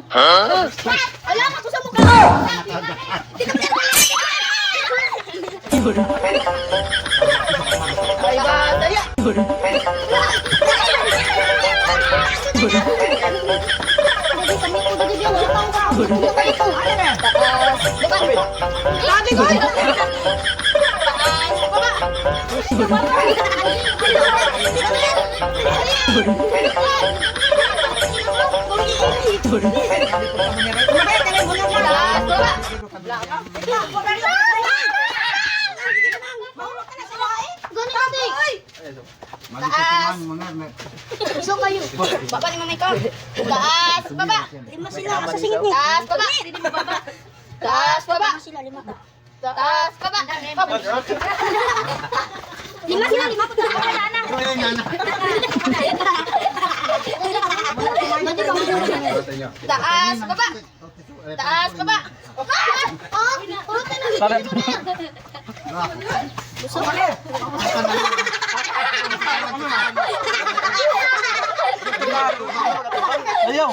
Alam ako sa mukha. Ay, bata ya. Sabi ko. So kayo. Baba ni mamay ko. Taas, baba. Lima sila sa singit ni. Taas, baba. Taas, baba. Sila lima. Taas, baba. Lima sila, lima po tayo kay Nana. Taas, baba. Taas, baba. Oh, puro ka na. Gusto mo na. Ayaw.